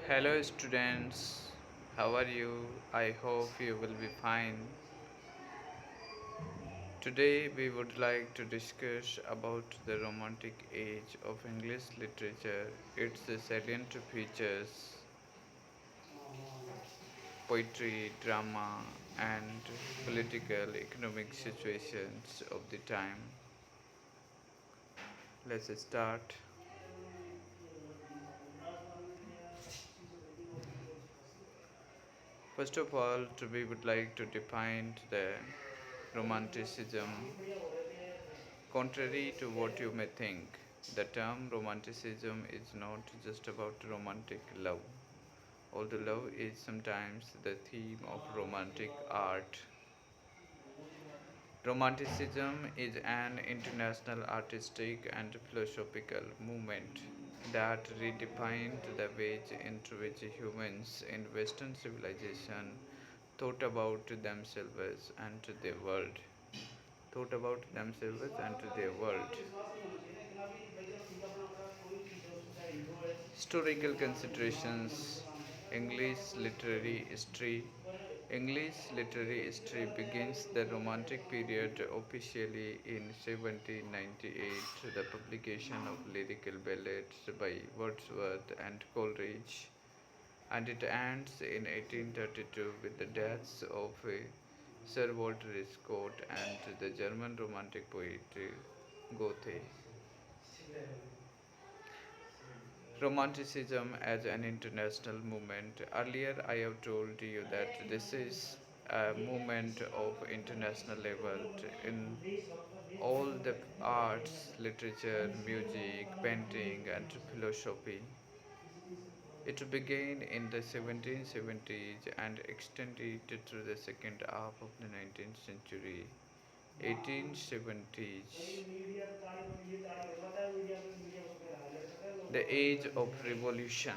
Hello students, how are you? I hope you will be fine. Today we would like to discuss about the Romantic age of English literature, its salient features, poetry, drama, and political economic situations of the time. Let's start. First of all, we would like to define the Romanticism. Contrary to what you may think, the term Romanticism is not just about romantic love, although love is sometimes the theme of romantic art. Romanticism is an international artistic and philosophical movement that redefined the ways in which humans in Western civilization thought about themselves and their world. Thought about themselves and their world. Historical considerations. English literary history. English literary history begins the Romantic period officially in 1798, the publication of lyrical ballads by Wordsworth and Coleridge, and it ends in 1832 with the deaths of Sir Walter Scott and the German Romantic poet Goethe. Romanticism as an international movement. Earlier, I have told you that this is a movement of international level in all the arts, literature, music, painting, and philosophy. It began in the 1770s and extended through the second half of the 19th century. 1870s. The age of revolution.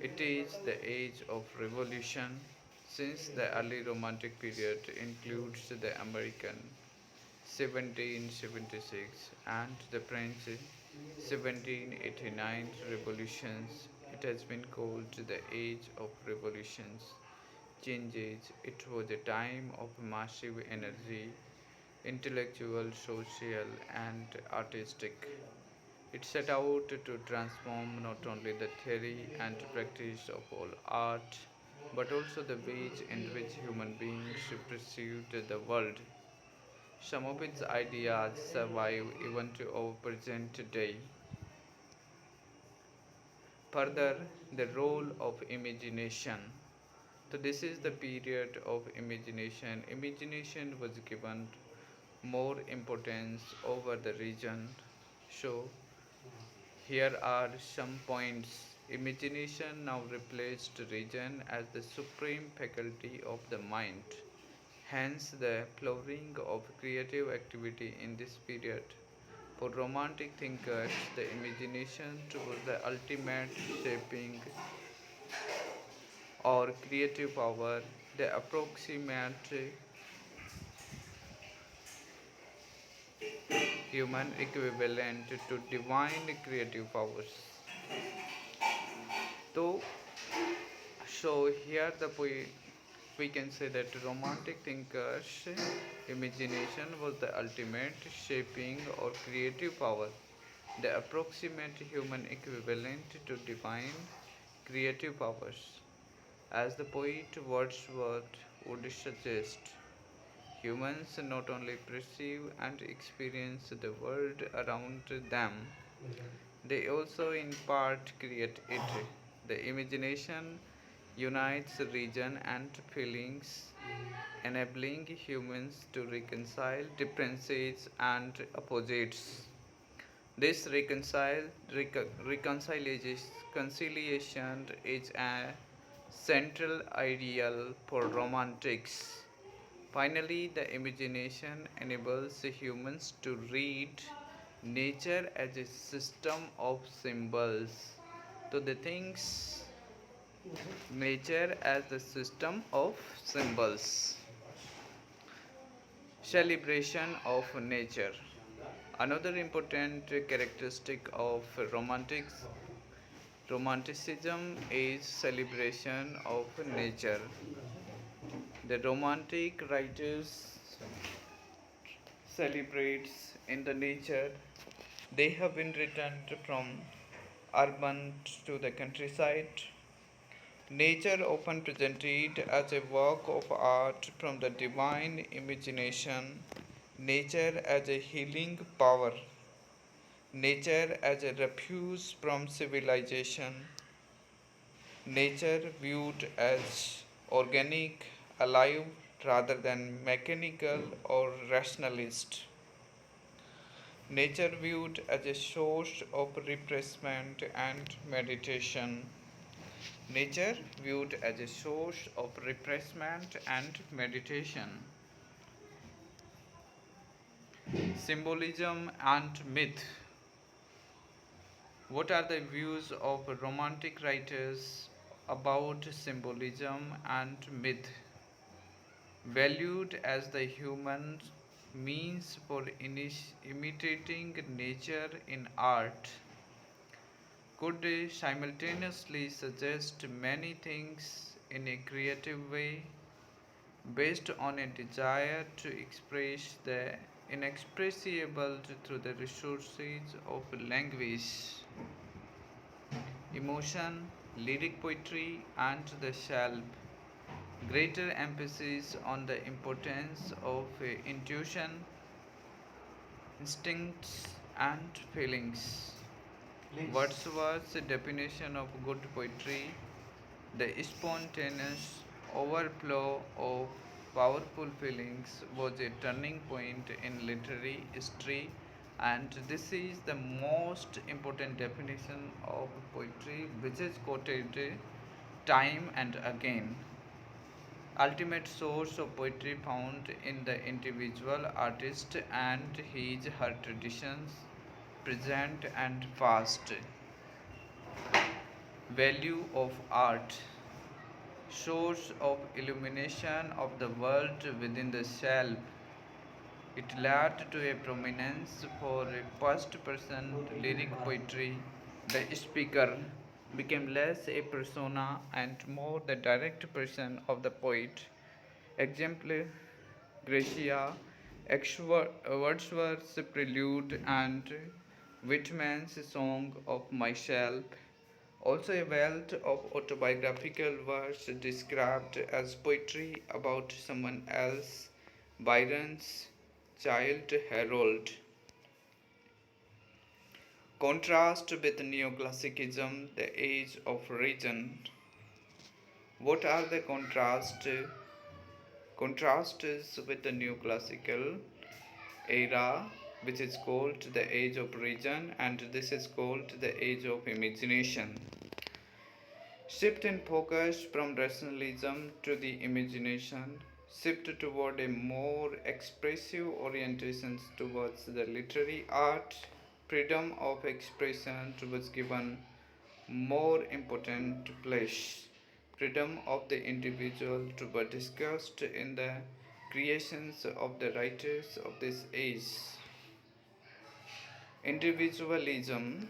It is the age of revolution since the early Romantic period includes the American 1776 and the French 1789 revolutions. It has been called the age of revolutions, changes. It was a time of massive energy, intellectual, social, and artistic. It set out to transform not only the theory and practice of all art, but also the ways in which human beings perceived the world. Some of its ideas survive even to our present day. Further, the role of imagination. So, this is the period of imagination. Imagination was given more importance over the region. So, here are some points. Imagination now replaced reason as the supreme faculty of the mind. Hence, the flowering of creative activity in this period. For Romantic thinkers, the imagination was the ultimate shaping or creative power, the approximate human equivalent to divine creative powers. So, here we can say that Romantic thinkers' imagination was the ultimate shaping or creative power, the approximate human equivalent to divine creative powers. As the poet Wordsworth would suggest, humans not only perceive and experience the world around them, they also in part create it. The imagination unites reason and feelings, enabling humans to reconcile differences and opposites. This reconciliation is a central ideal for romantics. Finally, the imagination enables humans to read nature as a system of symbols. To the things nature as the system of symbols. Celebration of nature. Another important characteristic of romantics Romanticism is celebration of nature. The romantic writers celebrates in the nature. They have been returned from urban to the countryside. Nature often presented as a work of art from the divine imagination, nature as a healing power, nature as a refuge from civilization, nature viewed as organic, alive rather than mechanical or rationalist, nature viewed as a source of refreshment and meditation. Nature viewed as a source of refreshment and meditation. Symbolism and myth. What are the views of romantic writers about symbolism and myth? Valued as the human means for imitating nature in art, could simultaneously suggest many things in a creative way based on a desire to express the inexpressible through the resources of language, emotion, lyric poetry, and the self. Greater emphasis on the importance of intuition, instincts, and feelings. Wordsworth's definition of good poetry, the spontaneous overflow of powerful feelings, was a turning point in literary history, and this is the most important definition of poetry which is quoted time and again. Ultimate source of poetry found in the individual artist and his her traditions, present and past. Value of art, source of illumination of the world within the self. It led to a prominence for a first person lyric poetry. The speaker became less a persona and more the direct person of the poet. Exemplar Gracia, Wordsworth's Prelude, and Whitman's Song of Myself. Also, a wealth of autobiographical verse described as poetry about someone else. Byron's Child Harold. Contrast with Neoclassicism, the age of reason. What are the contrasts with the Neoclassical era, which is called the age of reason, and this is called the age of imagination? Shift in focus from rationalism to the imagination, shift toward a more expressive orientation towards the literary art, freedom of expression was given more important place, freedom of the individual to be discussed in the creations of the writers of this age. Individualism,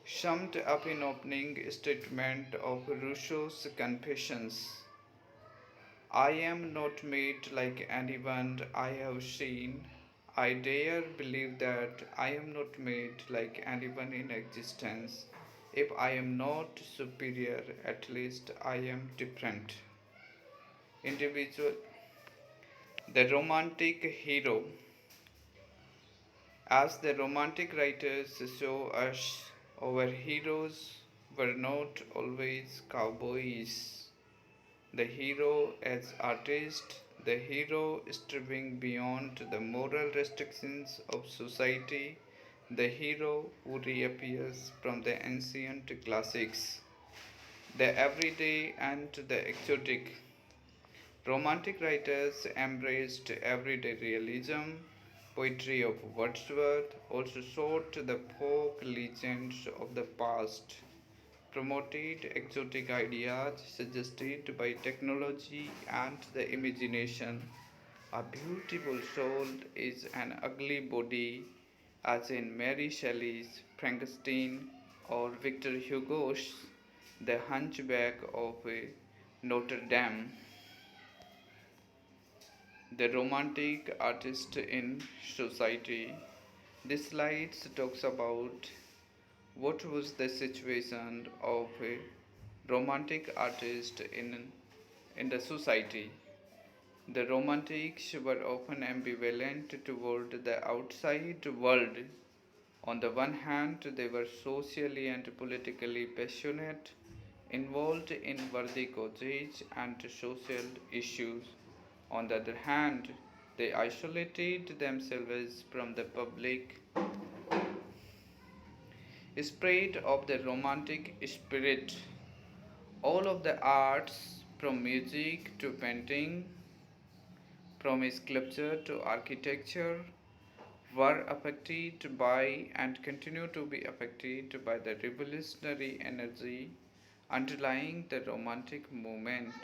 summed up in opening statement of Rousseau's Confessions. I am not made like anyone I have seen. I dare believe that I am not made like anyone in existence. If I am not superior, at least I am different. Individual, the romantic hero. As the romantic writers show us, our heroes were not always cowboys. The hero as artist, the hero striving beyond the moral restrictions of society, the hero who reappears from the ancient classics, the everyday and the exotic. Romantic writers embraced everyday realism. Poetry of Wordsworth also sought the folk legends of the past, promoted exotic ideas suggested by technology and the imagination. A beautiful soul is an ugly body, as in Mary Shelley's Frankenstein. or Victor Hugo's The Hunchback of Notre Dame, the romantic artist in society. This slide talks about what was the situation of a romantic artist in the society. The romantics were often ambivalent toward the outside world. On the one hand, they were socially and politically passionate, involved in worthy causes and social issues. On the other hand, they isolated themselves from the public spread of the romantic spirit. All of the arts, from music to painting, from sculpture to architecture, were affected by and continue to be affected by the revolutionary energy underlying the Romantic movement.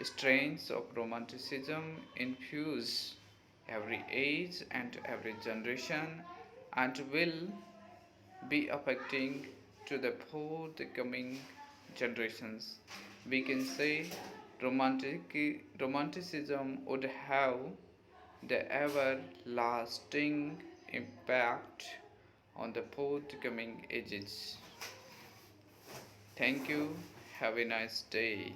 Strains of Romanticism infuse every age and every generation and will be affecting to the forthcoming generations. We can say Romanticism would have the everlasting impact on the forthcoming ages. Thank you. Have a nice day.